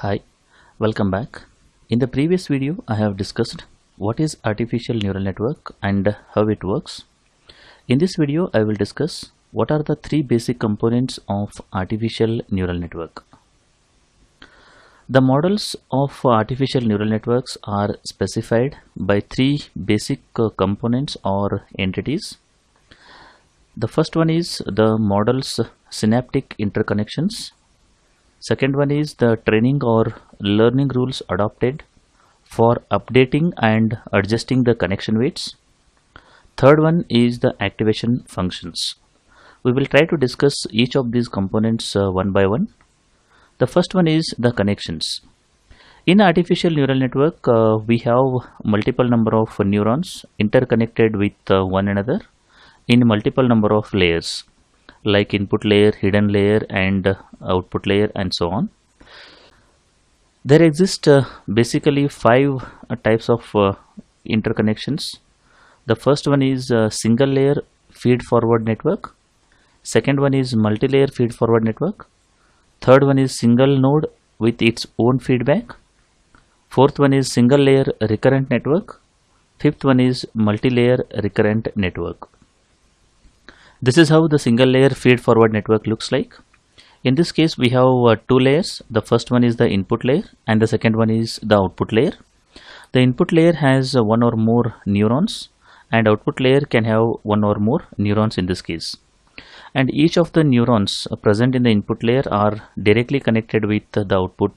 Hi, welcome back. In the previous video, I have discussed what is artificial neural network and how it works. In this video, I will discuss what are the three basic components of artificial neural network. The models of artificial neural networks are specified by three basic components or entities. The first one is the model's synaptic interconnections. Second one is the training or learning rules adopted for updating and adjusting the connection weights. Third one is the activation functions. We will try to discuss each of these components one by one. The first one is the connections. In artificial neural network, we have multiple number of neurons interconnected with one another in multiple number of layers, like input layer, hidden layer, and output layer, and so on. There exist basically five types of interconnections. The first one is single layer feed forward network. Second one is multi-layer feed forward network. Third one is single node with its own feedback. Fourth one is single layer recurrent network. Fifth one is multi-layer recurrent network. This is how the single layer feed forward network looks like. In this case, we have two layers. The first one is the input layer and the second one is the output layer. The input layer has one or more neurons and output layer can have one or more neurons in this case. And each of the neurons present in the input layer are directly connected with the output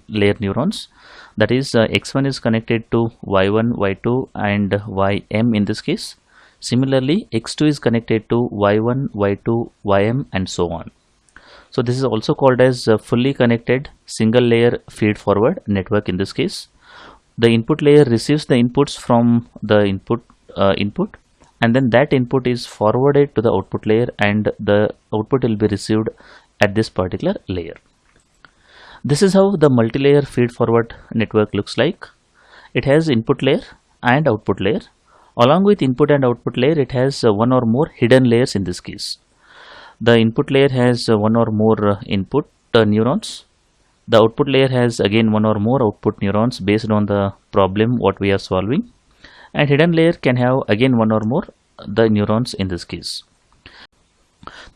layer neurons. That is, X1 is connected to Y1, Y2 and Ym in this case. Similarly, X2 is connected to Y1, Y2, Ym and so on. So this is also called as a fully connected single layer feed forward network in this case. The input layer receives the inputs from the input and then that input is forwarded to the output layer and the output will be received at this particular layer. This is how the multi-layer feed forward network looks like. It has input layer and output layer. Along with input and output layer, it has one or more hidden layers in this case. The input layer has one or more input neurons. The output layer has again one or more output neurons based on the problem what we are solving. And hidden layer can have again one or more the neurons in this case.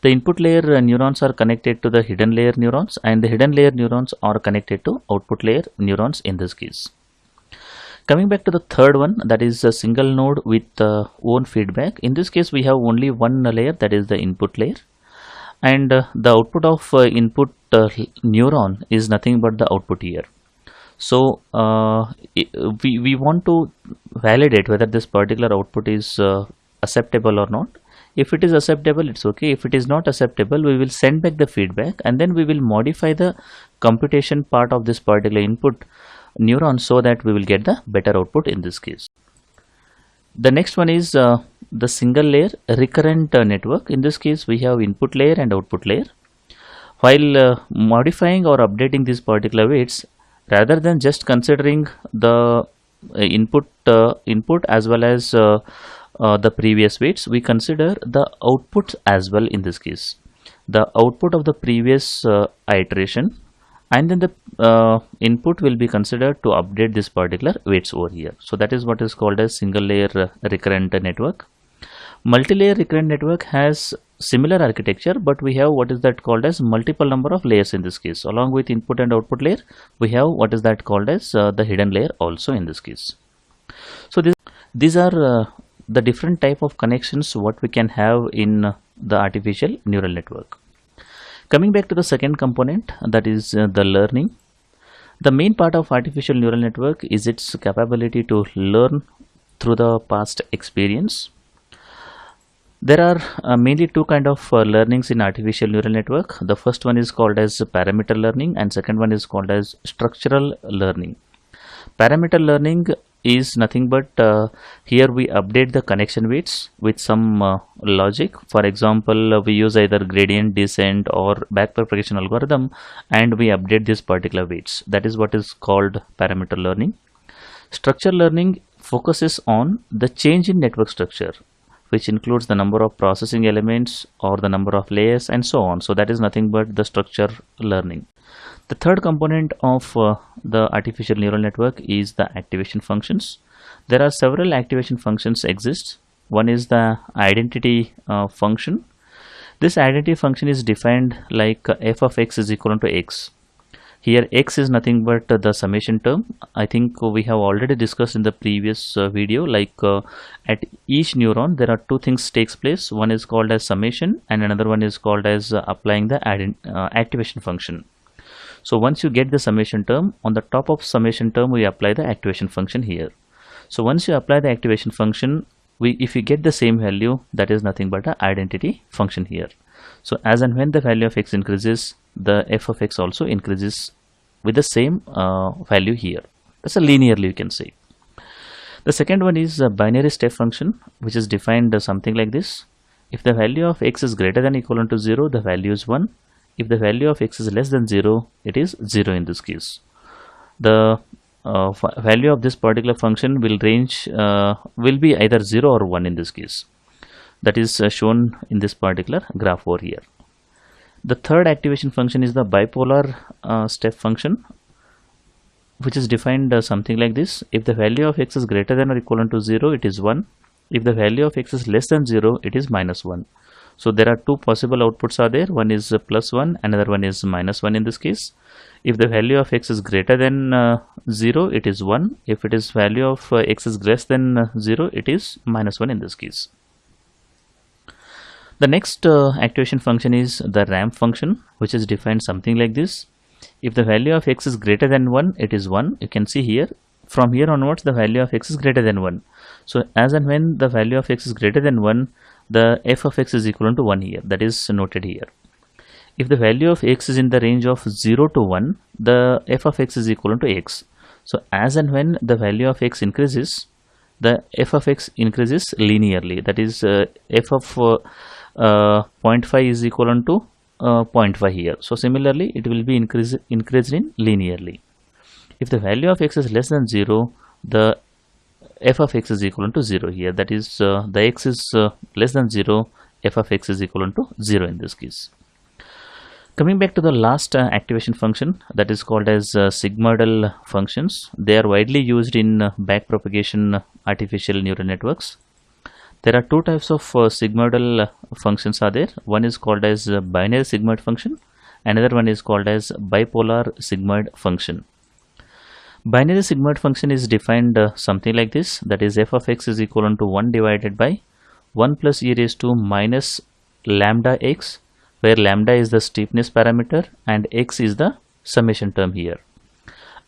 The input layer neurons are connected to the hidden layer neurons and the hidden layer neurons are connected to output layer neurons in this case. Coming back to the third one, that is a single node with own feedback. In this case, we have only one layer, that is the input layer, and the output of input neuron is nothing but the output here. So we want to validate whether this particular output is acceptable or not. If it is acceptable, it's okay. If it is not acceptable, we will send back the feedback and then we will modify the computation part of this particular input neuron so that we will get the better output in this case. The next one is the single layer recurrent network. In this case, we have input layer and output layer. While modifying or updating these particular weights, rather than just considering the input as well as the previous weights, we consider the outputs as well in this case. The output of the previous iteration and then the input will be considered to update this particular weights over here. So that is what is called as single layer recurrent network. Multi-layer recurrent network has similar architecture, but we have what is that called as multiple number of layers in this case. Along with input and output layer, we have what is that called as the hidden layer also in this case. So these are the different type of connections what we can have in the artificial neural network. Coming back to the second component, that is the learning. The main part of artificial neural network is its capability to learn through the past experience. There are mainly two kind of learnings in artificial neural network. The first one is called as parameter learning and second one is called as structural learning. Parameter learning is nothing but here we update the connection weights with some logic. For example, we use either gradient descent or backpropagation algorithm and we update these particular weights. That is what is called parameter learning. Structural learning focuses on the change in network structure. which includes the number of processing elements or the number of layers and so on. So that is nothing but the structure learning. The third component of the artificial neural network is the activation functions. There are several activation functions exist. One is the identity function. This identity function is defined like f of x is equal to x. Here x is nothing but the summation term. I think we have already discussed in the previous video, like at each neuron there are two things takes place. One is called as summation and another one is called as applying the activation function. So once you get the summation term, on the top of summation term we apply the activation function here. So once you apply the activation function, if you get the same value, that is nothing but an identity function here. So as and when the value of x increases, the f of x also increases with the same value here. That's a linearly, you can say. The second one is a binary step function, which is defined something like this. If the value of x is greater than or equal to 0, the value is 1. If the value of x is less than 0, it is 0 in this case. The value of this particular function will be either 0 or 1 in this case. That is shown in this particular graph over here. The third activation function is the bipolar step function, which is defined something like this. If the value of x is greater than or equal to 0, it is 1. If the value of x is less than 0, it is minus 1. So there are two possible outputs are there. One is plus 1, another one is minus 1 in this case. If the value of x is greater than 0, it is 1. If it is value of x is less than 0, it is minus 1 in this case. The next activation function is the ramp function, which is defined something like this. If the value of x is greater than 1, it is 1. You can see here, from here onwards the value of x is greater than 1. So as and when the value of x is greater than 1, the f of x is equal to 1 here. That is noted here. If the value of x is in the range of 0 to 1, the f of x is equal to x. So as and when the value of x increases, the f of x increases linearly. That is f of 0.5 is equal to 0.5 here. So similarly it will be increased in linearly. If the value of x is less than 0, the f of x is equal to 0 here. That is the x is less than 0, f of x is equal to 0 in this case. Coming back to the last activation function, that is called as sigmoidal functions. They are widely used in backpropagation artificial neural networks. There are two types of sigmoidal functions are there. One is called as binary sigmoid function. Another one is called as bipolar sigmoid function. Binary sigmoid function is defined something like this. That is f of x is equal to 1 divided by 1 plus e raised to minus lambda x, where lambda is the steepness parameter and x is the summation term here.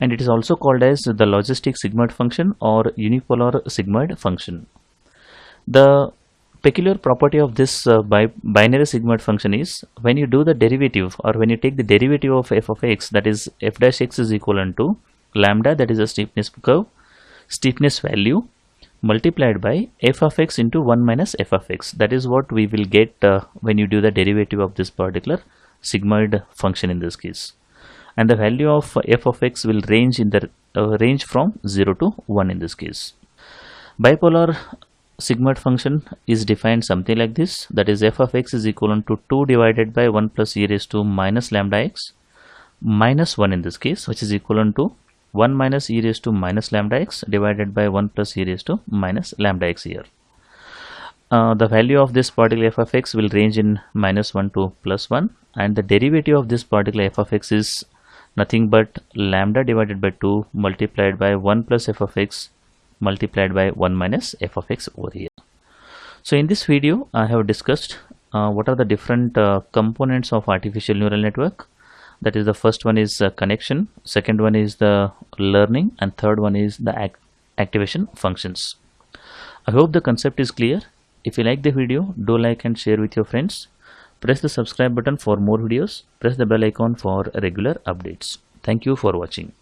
And it is also called as the logistic sigmoid function or unipolar sigmoid function. The peculiar property of this binary sigmoid function is when you do the derivative, or when you take the derivative of f of x, that is f dash x is equal to lambda, that is a steepness curve, steepness value, multiplied by f of x into 1 minus f of x. That is what we will get when you do the derivative of this particular sigmoid function in this case. And the value of f of x will range in the range from 0 to 1 in this case. Bipolar sigmoid function is defined something like this. That is f of x is equal to 2 divided by 1 plus e raised to minus lambda x minus 1 in this case, which is equal to 1 minus e raised to minus lambda x divided by 1 plus e raised to minus lambda x here. The value of this particular f of x will range in minus 1 to plus 1, and the derivative of this particular f of x is nothing but lambda divided by 2 multiplied by 1 plus f of x multiplied by 1 minus f of x over here. So in this video I have discussed what are the different components of artificial neural network. That is, the first one is connection, second one is the learning, and third one is the activation functions. I hope the concept is clear. If you like the video, do like and share with your friends. Press the subscribe button for more videos. Press the bell icon for regular updates. Thank you for watching.